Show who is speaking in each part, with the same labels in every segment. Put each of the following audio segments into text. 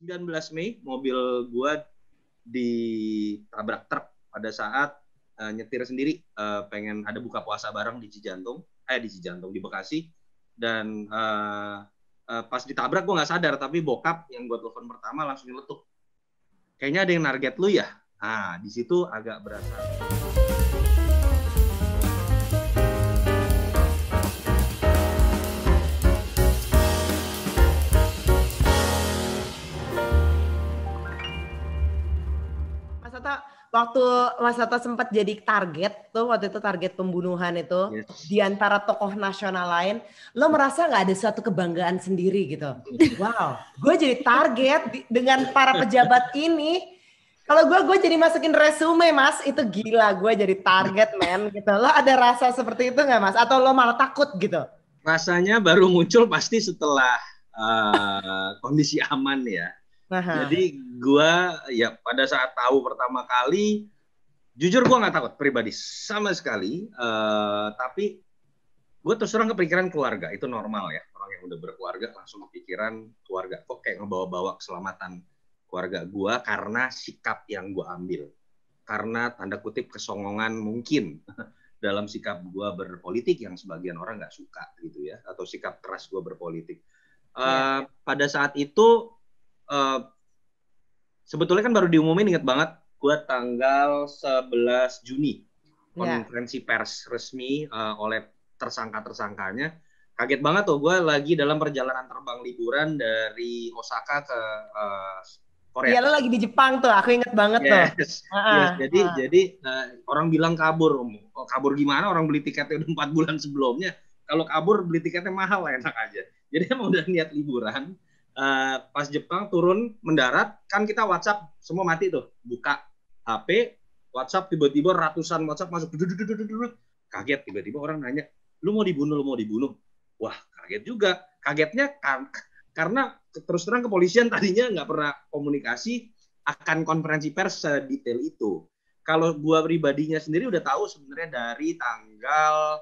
Speaker 1: 19 Mei mobil gua ditabrak truk pada saat nyetir sendiri, pengen ada buka puasa bareng di di Bekasi, dan pas ditabrak gue nggak sadar, tapi bokap yang gue telepon pertama langsung nyeletuk, kayaknya ada yang target lu ya. Nah, di situ agak berasa.
Speaker 2: Mas Toto, waktu Mas Toto sempat jadi target tuh, waktu itu target pembunuhan itu,
Speaker 1: Yes.
Speaker 2: di antara tokoh nasional lain, lo merasa nggak ada suatu kebanggaan sendiri gitu? Wow, gue jadi target dengan para pejabat ini. Kalau gue jadi masukin resume, Mas, itu gila, gue jadi target, men, gitu. Lo ada rasa seperti itu nggak, Mas? Atau lo malah takut gitu?
Speaker 1: Rasanya baru muncul pasti setelah kondisi aman ya.
Speaker 2: Aha.
Speaker 1: Jadi gue ya pada saat tahu pertama kali, jujur gue nggak takut pribadi sama sekali. Tapi gue terus terang kepikiran keluarga, itu normal ya. Orang yang udah berkeluarga langsung kepikiran keluarga. Kok kayak ngebawa-bawa keselamatan keluarga gue karena sikap yang gue ambil. Karena tanda kutip kesongongan mungkin dalam sikap gue berpolitik yang sebagian orang nggak suka gitu ya. Atau sikap keras gue berpolitik. Pada saat itu sebetulnya kan baru diumumin, inget banget, gue tanggal 11 Juni konferensi pers resmi oleh tersangka-tersangkanya. Kaget banget tuh, gue lagi dalam perjalanan terbang liburan dari Osaka ke Korea.
Speaker 2: Iya, lo lagi di Jepang tuh, aku inget banget tuh.
Speaker 1: Yes. Jadi orang bilang kabur. Oh, kabur gimana? Orang beli tiketnya udah 4 bulan sebelumnya. Kalau kabur beli tiketnya mahal, enak aja. Jadi emang udah niat liburan. Pas Jepang turun mendarat, kan kita WhatsApp semua mati tuh. Buka HP, WhatsApp, tiba-tiba ratusan WhatsApp masuk. Kaget, tiba-tiba orang nanya, lu mau dibunuh? Wah, kaget juga. Kagetnya karena terus terang kepolisian tadinya nggak pernah komunikasi akan konferensi pers sedetail itu. Kalau gua pribadinya sendiri udah tahu sebenarnya dari tanggal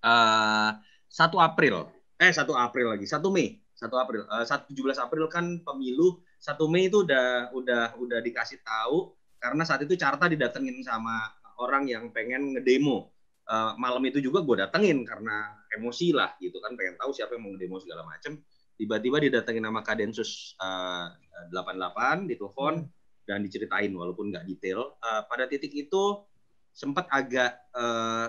Speaker 1: 1 Mei. 17 April kan pemilu, 1 Mei itu udah dikasih tahu karena saat itu Carta didatengin sama orang yang pengen ngedemo. Malam itu juga gue datengin karena emosi lah gitu kan, pengen tahu siapa yang mau ngedemo segala macem. Tiba-tiba didatengin sama Kadensus 88, ditelepon dan diceritain walaupun nggak detail. Pada titik itu sempat agak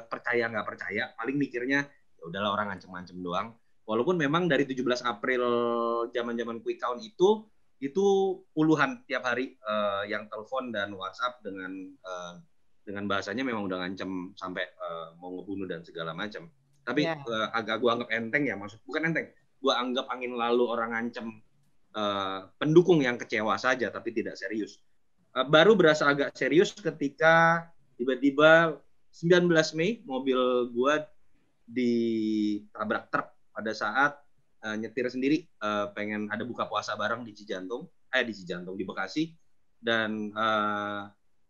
Speaker 1: percaya nggak percaya, paling mikirnya ya udahlah orang ngancem-ngancem doang. Walaupun memang dari 17 April zaman-zaman quick count itu puluhan tiap hari yang telepon dan WhatsApp dengan bahasanya memang udah ngancem sampai mau ngebunuh dan segala macam. Tapi agak gua anggap enteng ya, bukan enteng. Gua anggap angin lalu orang ngancem pendukung yang kecewa saja tapi tidak serius. Baru berasa agak serius ketika tiba-tiba 19 Mei mobil gua ditabrak truk pada saat nyetir sendiri, pengen ada buka puasa bareng di di Bekasi, dan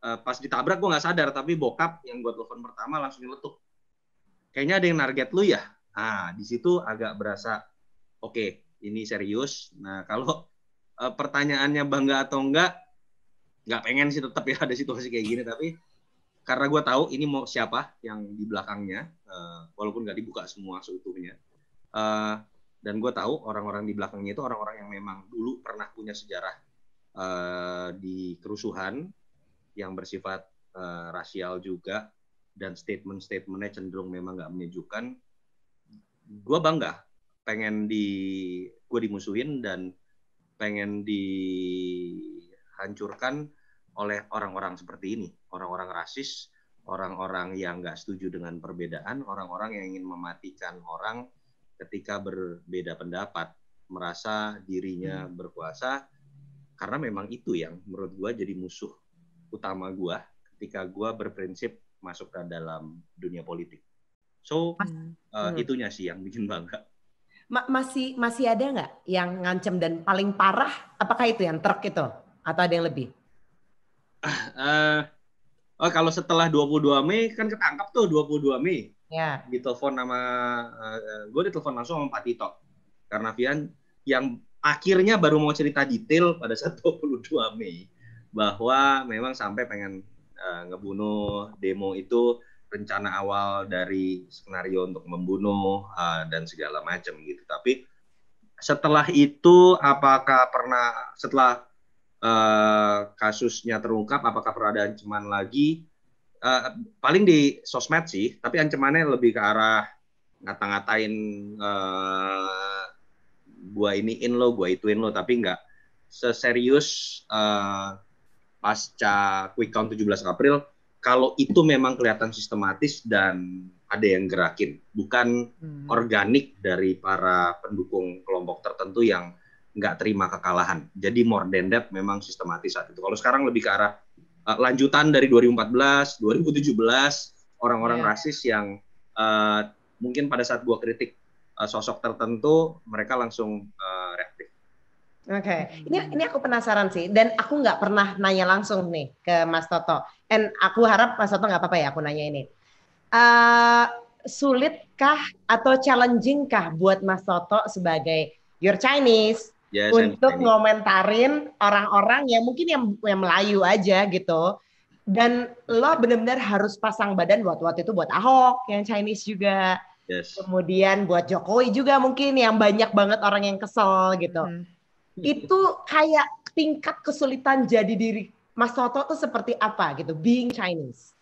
Speaker 1: pas ditabrak gue nggak sadar, tapi bokap yang gue telepon pertama langsung nyeletuk, kayaknya ada yang target lu ya. Nah, di situ agak berasa oke, ini serius. Nah, kalau pertanyaannya bangga atau nggak pengen sih tetap ya ada situasi kayak gini, tapi karena gue tahu ini mau siapa yang di belakangnya, walaupun nggak dibuka semua seutuhnya. Dan gue tahu orang-orang di belakangnya itu orang-orang yang memang dulu pernah punya sejarah di kerusuhan yang bersifat rasial juga, dan statement-statementnya cenderung memang nggak menyejukkan. Gue bangga gue dimusuhin dan pengen dihancurkan oleh orang-orang seperti ini, orang-orang rasis, orang-orang yang nggak setuju dengan perbedaan, orang-orang yang ingin mematikan orang ketika berbeda pendapat, merasa dirinya berkuasa, karena memang itu yang menurut gue jadi musuh utama gue ketika gue berprinsip masuk ke dalam dunia politik. So, itunya sih yang bikin bangga.
Speaker 2: Masih ada nggak yang ngancem dan paling parah? Apakah itu yang truk itu? Atau ada yang lebih?
Speaker 1: Kalau setelah 22 Mei kan ketangkap tuh 22 Mei.
Speaker 2: Ya.
Speaker 1: Ditelepon sama gue ditelepon langsung sama Pak Tito Karnavian yang akhirnya baru mau cerita detail pada saat 22 Mei bahwa memang sampai pengen ngebunuh. Demo itu rencana awal dari skenario untuk membunuh dan segala macam gitu. Tapi setelah itu apakah pernah setelah kasusnya terungkap apakah pernah ada ancaman lagi? Paling di sosmed sih, tapi ancamannya lebih ke arah ngata-ngatain gua iniin lo, gua ituin lo, tapi nggak seserius pasca quick count 17 April. Kalau itu memang kelihatan sistematis dan ada yang gerakin, bukan organik dari para pendukung kelompok tertentu yang nggak terima kekalahan. Jadi more than that memang sistematis saat itu. Kalau sekarang lebih ke arah lanjutan dari 2014, 2017, orang-orang rasis yang mungkin pada saat gua kritik sosok tertentu, mereka langsung reaktif.
Speaker 2: Oke, ini aku penasaran sih, dan aku nggak pernah nanya langsung nih ke Mas Toto. And aku harap Mas Toto nggak apa-apa ya aku nanya ini. Sulitkah atau challenging-kah buat Mas Toto sebagai your Chinese untuk ngomentarin orang-orang yang mungkin yang Melayu aja gitu, dan lo benar-benar harus pasang badan waktu itu buat Ahok yang Chinese juga, kemudian buat Jokowi juga mungkin yang banyak banget orang yang kesel gitu. Itu kayak tingkat kesulitan jadi diri Mas Toto tuh seperti apa gitu, being Chinese?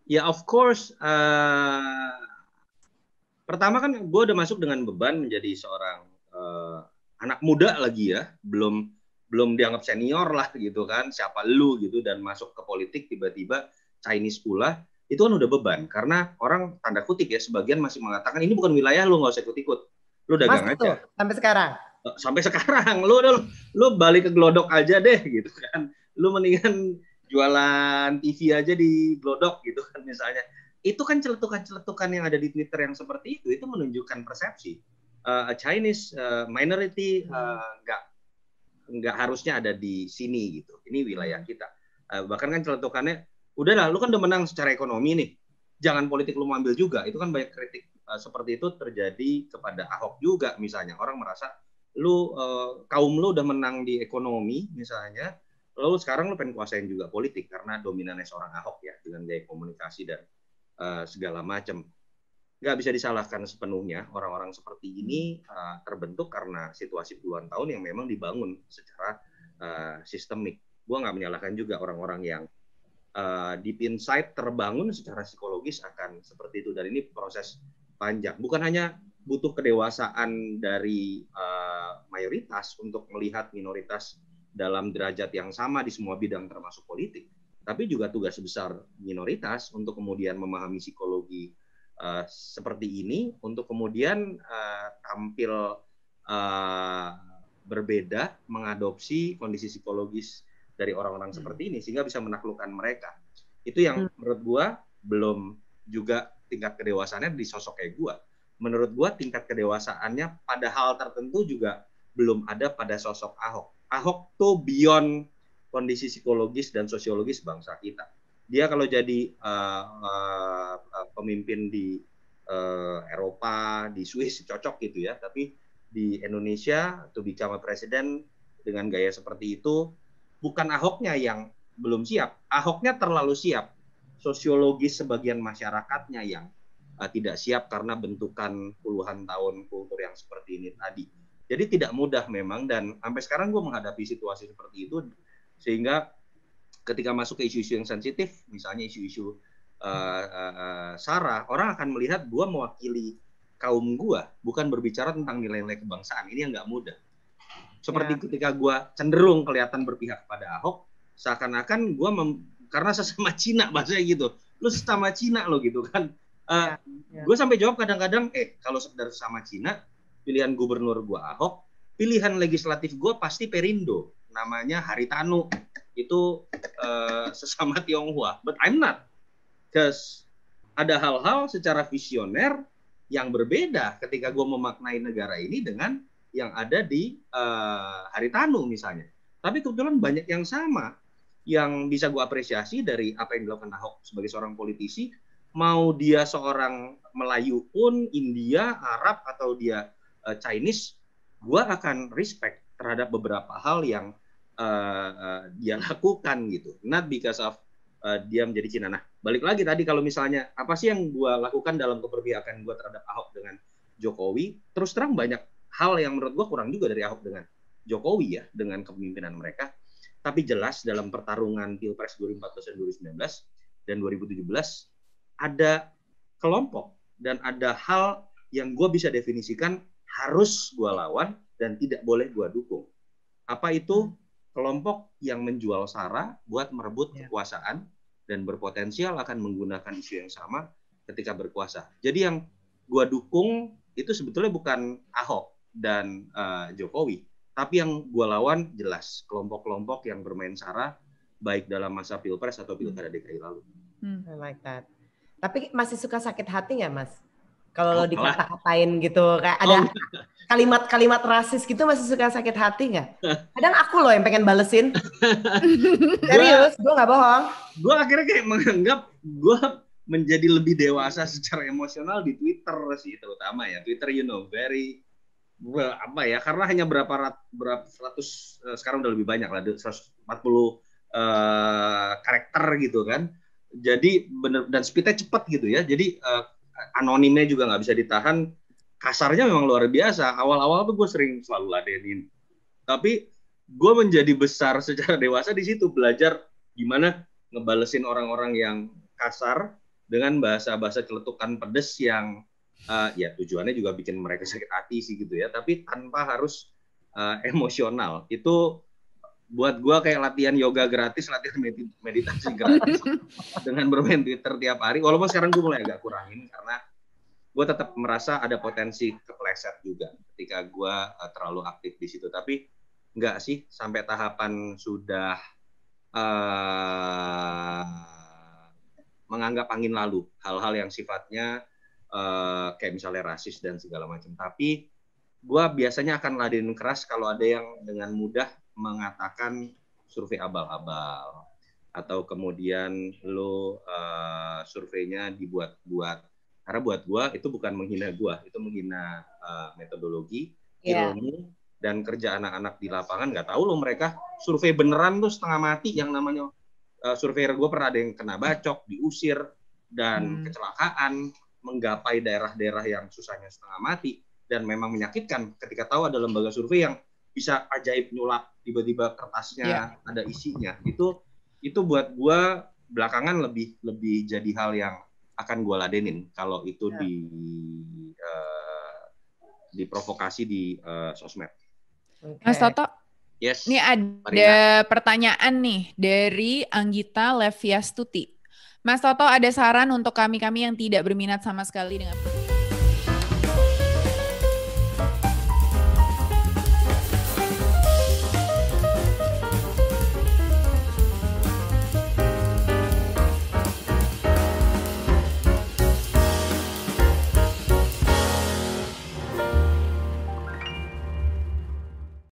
Speaker 1: Ya, of course. Pertama kan gue udah masuk dengan beban menjadi seorang anak muda lagi ya, belum dianggap senior lah gitu kan, siapa lu gitu, dan masuk ke politik tiba-tiba Chinese pula, itu kan udah beban. Karena orang tanda kutip ya, sebagian masih mengatakan ini bukan wilayah lu, nggak usah ikut-ikut, lu dagang aja.
Speaker 2: Sampai sekarang.
Speaker 1: Sampai sekarang lu balik ke Glodok aja deh gitu kan, lu mendingan jualan TV aja di Glodok gitu kan misalnya. Itu kan celetukan-celetukan yang ada di Twitter yang seperti itu menunjukkan persepsi Chinese minority nggak harusnya ada di sini gitu, ini wilayah kita. Bahkan kan celetukannya, udahlah lu kan udah menang secara ekonomi nih, jangan politik lu ambil juga. Itu kan banyak kritik seperti itu terjadi kepada Ahok juga misalnya. Orang merasa lu kaum lu udah menang di ekonomi misalnya, lalu sekarang lu pengen kuasain juga politik karena dominannya seorang Ahok ya dengan gaya komunikasi dan segala macam. Nggak bisa disalahkan sepenuhnya. Orang-orang seperti ini terbentuk karena situasi puluhan tahun yang memang dibangun secara sistemik. Gua nggak menyalahkan juga orang-orang yang deep inside terbangun secara psikologis akan seperti itu, dan ini proses panjang. Bukan hanya butuh kedewasaan dari mayoritas untuk melihat minoritas dalam derajat yang sama di semua bidang termasuk politik, tapi juga tugas besar minoritas untuk kemudian memahami psikologi seperti ini, untuk kemudian tampil berbeda, mengadopsi kondisi psikologis dari orang-orang seperti ini sehingga bisa menaklukkan mereka. Itu yang menurut gua belum juga tingkat kedewasaannya di sosok kayak gua. Menurut gua tingkat kedewasaannya pada hal tertentu juga belum ada pada sosok Ahok. Ahok tuh beyond kondisi psikologis dan sosiologis bangsa kita. Dia kalau jadi pemimpin di Eropa, di Swiss cocok gitu ya, tapi di Indonesia to become a president dengan gaya seperti itu, bukan Ahoknya yang belum siap, Ahoknya terlalu siap. Sosiologis sebagian masyarakatnya yang tidak siap karena bentukan puluhan tahun kultur yang seperti ini tadi. Jadi tidak mudah memang, dan sampai sekarang gue menghadapi situasi seperti itu, sehingga ketika masuk ke isu-isu yang sensitif, misalnya isu-isu SARA, orang akan melihat gue mewakili kaum gue, bukan berbicara tentang nilai-nilai kebangsaan. Ini yang nggak mudah. Seperti ketika gue cenderung kelihatan berpihak pada Ahok, seakan-akan gue karena sesama Cina bahasanya gitu, lu sesama Cina lo gitu kan. Gue sampai jawab kadang-kadang, kalau sekedar sama Cina, pilihan gubernur gue Ahok, pilihan legislatif gue pasti Perindo, namanya Haritanu, itu sesama Tionghoa, but I'm not, because ada hal-hal secara visioner yang berbeda ketika gue memaknai negara ini dengan yang ada di Haritanu misalnya. Tapi kebetulan banyak yang sama yang bisa gue apresiasi dari apa yang dilakukan Ahok sebagai seorang politisi, mau dia seorang Melayu pun, India, Arab, atau dia Chinese, gue akan respect terhadap beberapa hal yang dia lakukan gitu, not because of dia menjadi Cina. Nah, balik lagi tadi kalau misalnya apa sih yang gue lakukan dalam keberpihakan gue terhadap Ahok dengan Jokowi, terus terang banyak hal yang menurut gue kurang juga dari Ahok dengan Jokowi ya, dengan kepemimpinan mereka. Tapi jelas dalam pertarungan Pilpres 2014 dan 2019 dan 2017 ada kelompok dan ada hal yang gue bisa definisikan harus gue lawan dan tidak boleh gue dukung. Apa itu? Kelompok yang menjual SARA buat merebut kekuasaan dan berpotensial akan menggunakan isu yang sama ketika berkuasa. Jadi yang gue dukung itu sebetulnya bukan Ahok dan Jokowi, tapi yang gue lawan jelas kelompok-kelompok yang bermain SARA baik dalam masa Pilpres atau Pilkada DKI lalu.
Speaker 2: I like that. Tapi masih suka sakit hati nggak, Mas? Kalau lo dikata-katain gitu, kayak ada kalimat-kalimat rasis gitu, masih suka sakit hati nggak? Kadang aku loh yang pengen balesin. Serius, gue nggak bohong.
Speaker 1: Gue akhirnya kayak menganggap gue menjadi lebih dewasa secara emosional di Twitter sih, terutama ya. Twitter, very apa ya? Karena hanya berapa ratus, sekarang udah lebih banyak lah, 140 karakter gitu kan. Jadi bener, dan speednya cepat gitu ya. Jadi anonimnya juga nggak bisa ditahan, kasarnya memang luar biasa. Awal-awal tuh gue selalu ladenin, tapi gue menjadi besar secara dewasa di situ, belajar gimana ngebalesin orang-orang yang kasar dengan bahasa-bahasa celetukan pedes yang ya tujuannya juga bikin mereka sakit hati sih gitu ya, tapi tanpa harus emosional. Itu buat gue kayak latihan yoga gratis, latihan meditasi gratis dengan bermain Twitter tiap hari. Walaupun sekarang gue mulai agak kurangin karena gue tetap merasa ada potensi kepleset juga ketika gue terlalu aktif di situ. Tapi enggak sih, sampai tahapan sudah menganggap angin lalu hal-hal yang sifatnya kayak misalnya rasis dan segala macam. Tapi gue biasanya akan ladenin keras kalau ada yang dengan mudah mengatakan survei abal-abal atau kemudian lo surveinya dibuat-buat. Karena buat gue itu bukan menghina gue, itu menghina metodologi, ilmu, dan kerja anak-anak di lapangan. Nggak tahu lo mereka survei beneran tuh setengah mati. Yang namanya surveyor gue pernah ada yang kena bacok, diusir, dan kecelakaan, menggapai daerah-daerah yang susahnya setengah mati, dan memang menyakitkan ketika tahu ada lembaga survei yang bisa ajaib nyulap tiba-tiba kertasnya ada isinya. Itu buat gue belakangan lebih jadi hal yang akan gue ladenin kalau itu diprovokasi di sosmed.
Speaker 3: Mas Toto,
Speaker 1: yes.
Speaker 3: Ini ada pertanyaan nih dari Anggita Leviastuti. Mas Toto, ada saran untuk kami yang tidak berminat sama sekali dengan